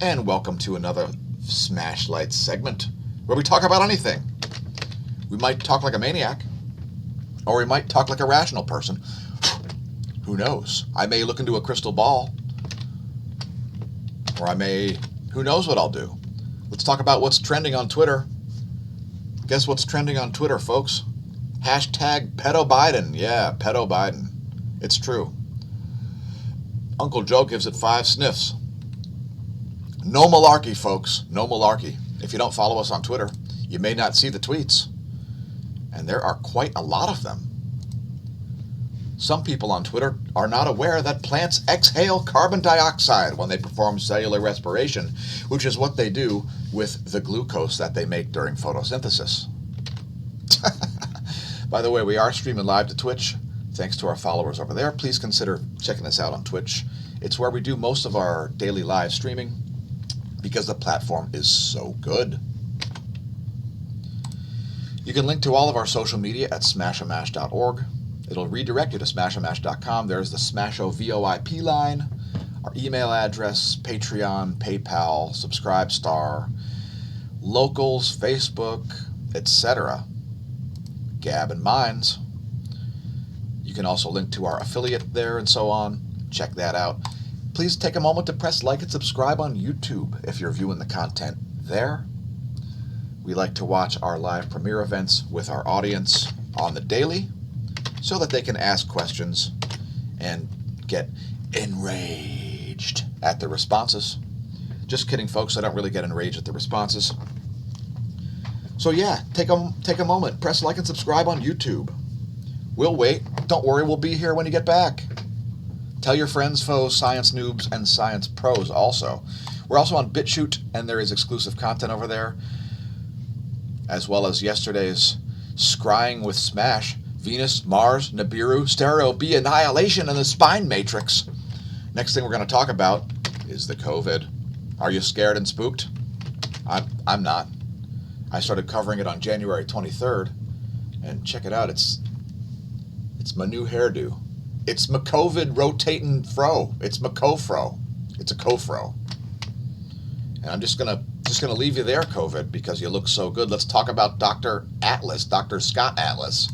and welcome to another smAshlight segment where we talk about anything. We might talk like a maniac, or we might talk like a rational person. Who knows? I may look into a crystal ball, or who knows what I'll do. Let's talk about what's trending on Twitter. Guess what's trending on Twitter, folks? Hashtag pedo Biden. Yeah, pedo Biden. It's true. Uncle Joe gives it 5 sniffs. No malarkey, folks. No malarkey. If you don't follow us on Twitter, you may not see the tweets. And there are quite a lot of them. Some people on Twitter are not aware that plants exhale carbon dioxide when they perform cellular respiration, which is what they do with the glucose that they make during photosynthesis. By the way, we are streaming live to Twitch. Thanks to our followers over there. Please consider checking us out on Twitch. It's where we do most of our daily live streaming because the platform is so good. You can link to all of our social media at smashomash.org. It'll redirect you to smashomash.com. There's the smAsho VoIP line, our email address, Patreon, PayPal, Subscribestar, Locals, Facebook, etc. Gab and Minds. You can also link to our affiliate there and so on. Check that out. Please take a moment to press like and subscribe on YouTube if you're viewing the content there. We like to watch our live premiere events with our audience on the daily so that they can ask questions and get enraged at the responses. Just kidding, folks. I don't really get enraged at the responses. So yeah, take a moment. Press like and subscribe on YouTube. We'll wait. Don't worry, we'll be here when you get back. Tell your friends, foes, science noobs, and science pros also. We're also on BitChute, and there is exclusive content over there, as well as yesterday's Scrying with Smash, Venus, Mars, Nibiru, Stereo B Annihilation, and the Spine Matrix. Next thing we're going to talk about is the COVID. Are you scared and spooked? I'm not. I started covering it on January 23rd, and check it out, it's my new hairdo. It's my COVID rotating fro. It's my co-fro. It's a co-fro. And I'm just gonna leave you there, COVID, because you look so good. Let's talk about Dr. Atlas, Dr. Scott Atlas.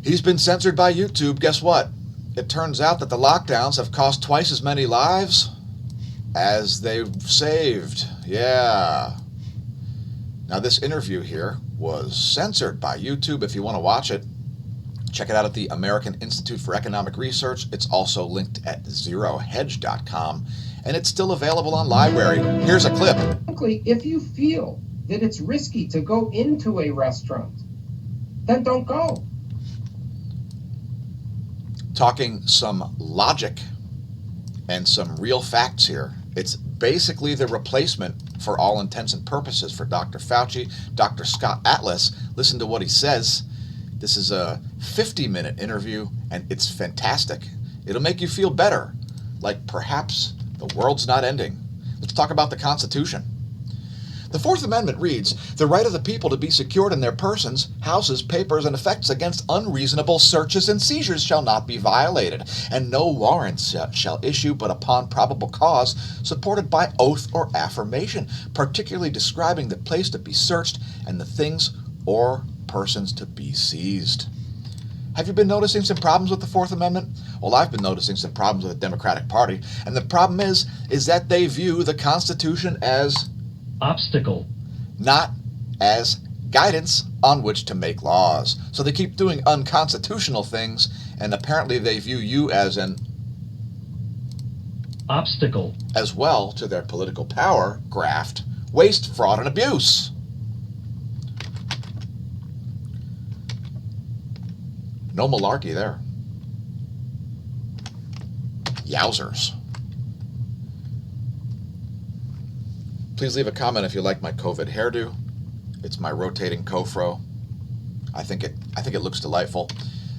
He's been censored by YouTube. Guess what? It turns out that the lockdowns have cost twice as many lives as they've saved. Yeah. Now this interview here was censored by YouTube. If you want to watch it, check it out at the American Institute for Economic Research. It's also linked at zerohedge.com, and it's still available on Library. Here's a clip. If you feel that it's risky to go into a restaurant, then don't go. Talking some logic and some real facts here. It's basically the replacement for all intents and purposes for Dr. Fauci, Dr. Scott Atlas. Listen to what he says. This is a 50-minute interview, and it's fantastic. It'll make you feel better, like perhaps the world's not ending. Let's talk about the Constitution. The Fourth Amendment reads, "The right of the people to be secured in their persons, houses, papers, and effects against unreasonable searches and seizures shall not be violated, and no warrants shall issue but upon probable cause, supported by oath or affirmation, particularly describing the place to be searched and the things or persons to be seized." Have you been noticing some problems with the Fourth Amendment? Well, I've been noticing some problems with the Democratic Party, and the problem is that they view the Constitution as obstacle, not as guidance on which to make laws. So they keep doing unconstitutional things, and apparently they view you as an obstacle as well to their political power, graft, waste, fraud, and abuse. No malarkey there. Yowzers. Please leave a comment if you like my COVID hairdo. It's my rotating co-fro. I think it looks delightful.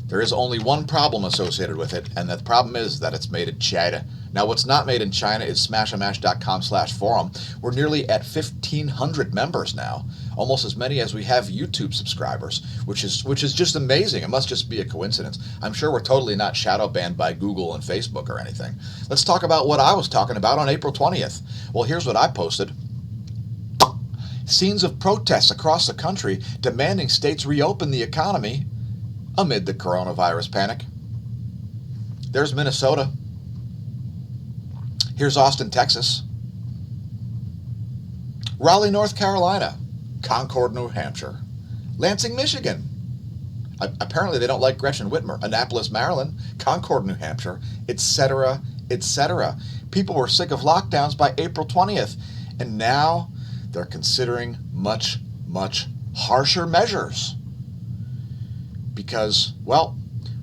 There is only one problem associated with it, and that problem is that it's made in China. Now, what's not made in China is smashamash.com/forum. We're nearly at 1,500 members now, almost as many as we have YouTube subscribers, which is just amazing. It must just be a coincidence. I'm sure we're totally not shadow banned by Google and Facebook or anything. Let's talk about what I was talking about on April 20th. Well, here's what I posted. Scenes of protests across the country demanding states reopen the economy amid the coronavirus panic. There's Minnesota. Here's Austin, Texas. Raleigh, North Carolina. Concord, New Hampshire. Lansing, Michigan. Apparently they don't like Gretchen Whitmer. Annapolis, Maryland. Concord, New Hampshire, etc., etc. People were sick of lockdowns by April 20th, and now they're considering much, much harsher measures. Because, well,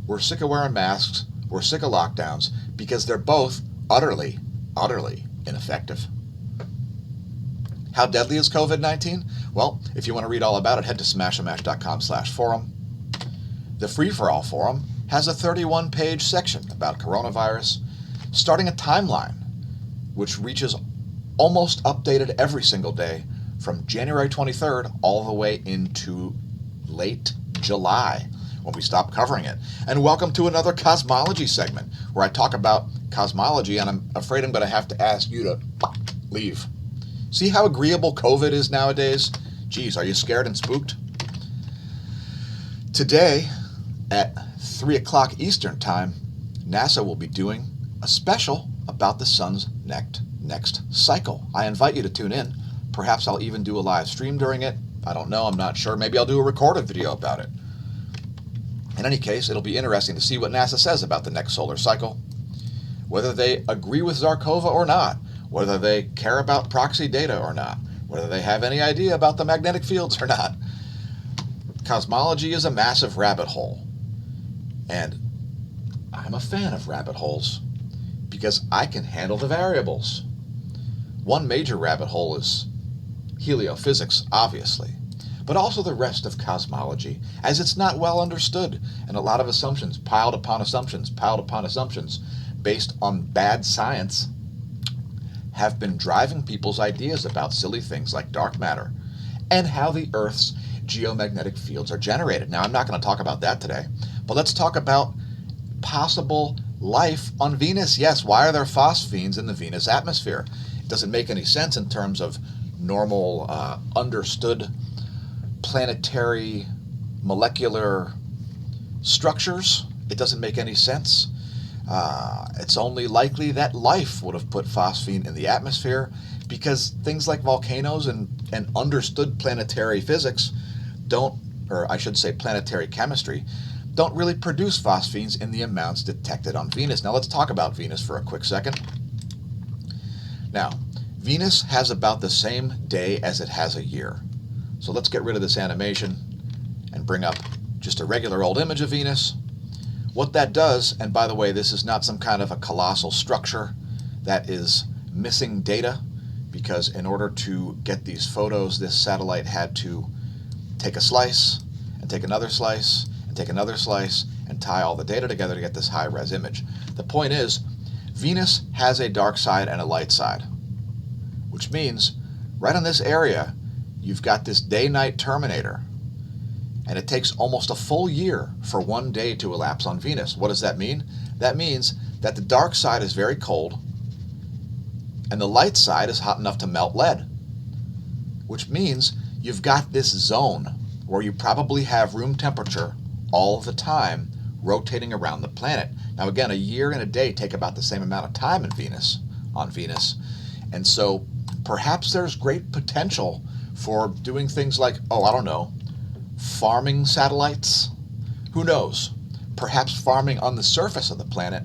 we're sick of wearing masks, we're sick of lockdowns, because they're both utterly ineffective. How deadly is COVID-19? Well, if you want to read all about it, head to smashamash.com/forum. The Free-for-All forum has a 31-page section about coronavirus, starting a timeline which reaches almost updated every single day from January 23rd all the way into late July, when we stop covering it. And welcome to another cosmology segment where I talk about cosmology, and I'm afraid I'm going to have to ask you to leave. See how agreeable COVID is nowadays? Geez, are you scared and spooked? Today at 3 o'clock Eastern Time, NASA will be doing a special about the sun's next cycle. I invite you to tune in. Perhaps I'll even do a live stream during it. I don't know, I'm not sure. Maybe I'll do a recorded video about it. In any case, it'll be interesting to see what NASA says about the next solar cycle, whether they agree with Zarkova or not, whether they care about proxy data or not, whether they have any idea about the magnetic fields or not. Cosmology is a massive rabbit hole, and I'm a fan of rabbit holes because I can handle the variables. One major rabbit hole is heliophysics, obviously, but also the rest of cosmology, as it's not well understood, and a lot of assumptions, piled upon assumptions, based on bad science, have been driving people's ideas about silly things like dark matter and how the Earth's geomagnetic fields are generated. Now, I'm not going to talk about that today, but let's talk about possible life on Venus. Yes, why are there phosphenes in the Venus atmosphere? It doesn't make any sense in terms of normal, understood planetary molecular structures. It doesn't make any sense. It's only likely that life would have put phosphine in the atmosphere because things like volcanoes and understood planetary physics don't, or I should say planetary chemistry, don't really produce phosphenes in the amounts detected on Venus. Now let's talk about Venus for a quick second. Now, Venus has about the same day as it has a year. So let's get rid of this animation and bring up just a regular old image of Venus. What that does, and by the way, this is not some kind of a colossal structure that is missing data, because in order to get these photos, this satellite had to take a slice, and take another slice, and take another slice, and tie all the data together to get this high-res image. The point is, Venus has a dark side and a light side, which means right on this area, you've got this day-night terminator, and it takes almost a full year for one day to elapse on Venus. What does that mean? That means that the dark side is very cold, and the light side is hot enough to melt lead, which means you've got this zone where you probably have room temperature all the time rotating around the planet. Now again, a year and a day take about the same amount of time on Venus, and so perhaps there's great potential for doing things like, I don't know, farming satellites? Who knows? Perhaps farming on the surface of the planet.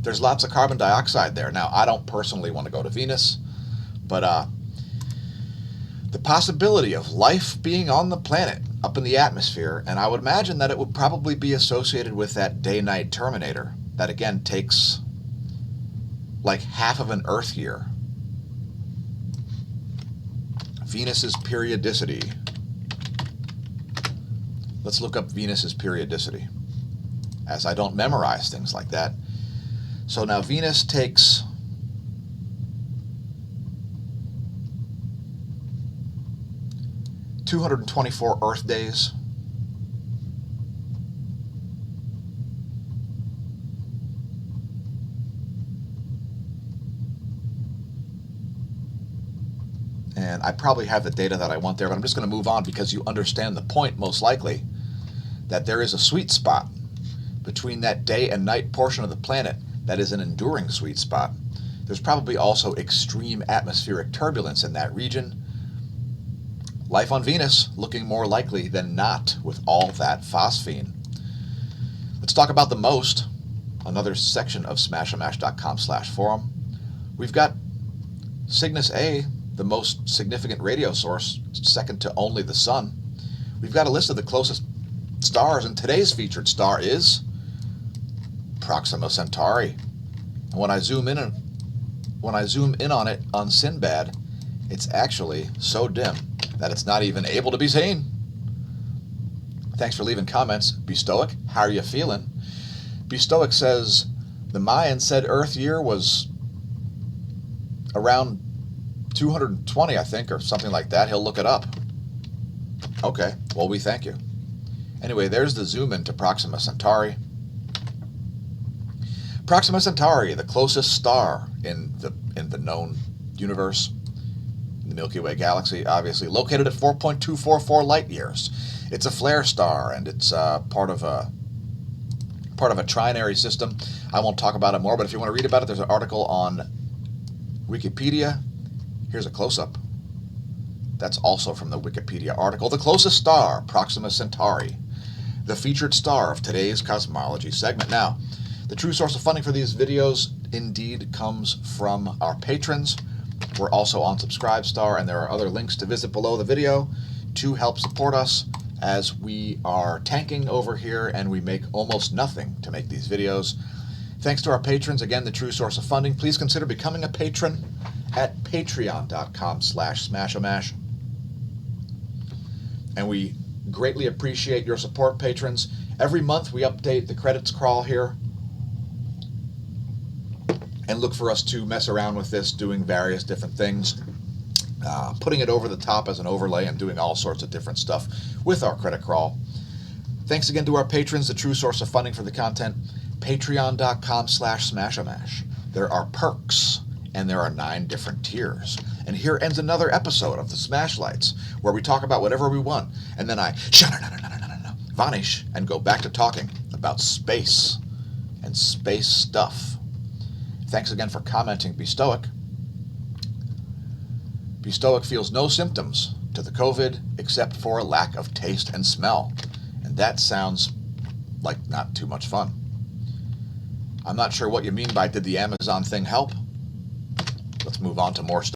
There's lots of carbon dioxide there. Now, I don't personally want to go to Venus, but the possibility of life being on the planet up in the atmosphere, and I would imagine that it would probably be associated with that day-night terminator that, again, takes like half of an Earth year. Venus's periodicity. Let's look up Venus's periodicity, as I don't memorize things like that. So now Venus takes 224 Earth days. And I probably have the data that I want there, but I'm just going to move on because you understand the point, most likely, that there is a sweet spot between that day and night portion of the planet that is an enduring sweet spot. There's probably also extreme atmospheric turbulence in that region. Life on Venus looking more likely than not with all that phosphine. Let's talk about the most, another section of smashamash.com/forum. We've got Cygnus A, the most significant radio source, second to only the Sun. We've got a list of the closest stars, and today's featured star is Proxima Centauri. And when I zoom in on it on Sinbad, it's actually so dim that it's not even able to be seen. Thanks for leaving comments. Be Stoic, how are you feeling? Be Stoic says the Mayan said Earth year was around 220, I think, or something like that. He'll look it up. Okay, well, we thank you. Anyway, there's the zoom in to Proxima Centauri. Proxima Centauri, the closest star in the known universe, in the Milky Way galaxy, obviously, located at 4.244 light years. It's a flare star, and it's part of a trinary system. I won't talk about it more, but if you want to read about it, there's an article on Wikipedia. Here's a close-up. That's also from the Wikipedia article. The closest star, Proxima Centauri, the featured star of today's cosmology segment. Now, the true source of funding for these videos indeed comes from our patrons. We're also on Subscribestar, and there are other links to visit below the video to help support us as we are tanking over here and we make almost nothing to make these videos. Thanks to our patrons, again, the true source of funding. Please consider becoming a patron at patreon.com/smashamash. And we greatly appreciate your support, patrons. Every month we update the credits crawl here and look for us to mess around with this, doing various different things, putting it over the top as an overlay and doing all sorts of different stuff with our credit crawl. Thanks again to our patrons, the true source of funding for the content, patreon.com/smashamash. There are perks, and there are 9 different tiers. And here ends another episode of the SmAshlights, where we talk about whatever we want, and then I vanish and go back to talking about space and space stuff. Thanks again for commenting, Be Stoic. Be Stoic feels no symptoms to the COVID except for a lack of taste and smell. And that sounds like not too much fun. I'm not sure what you mean by did the Amazon thing help? Let's move on to more stuff.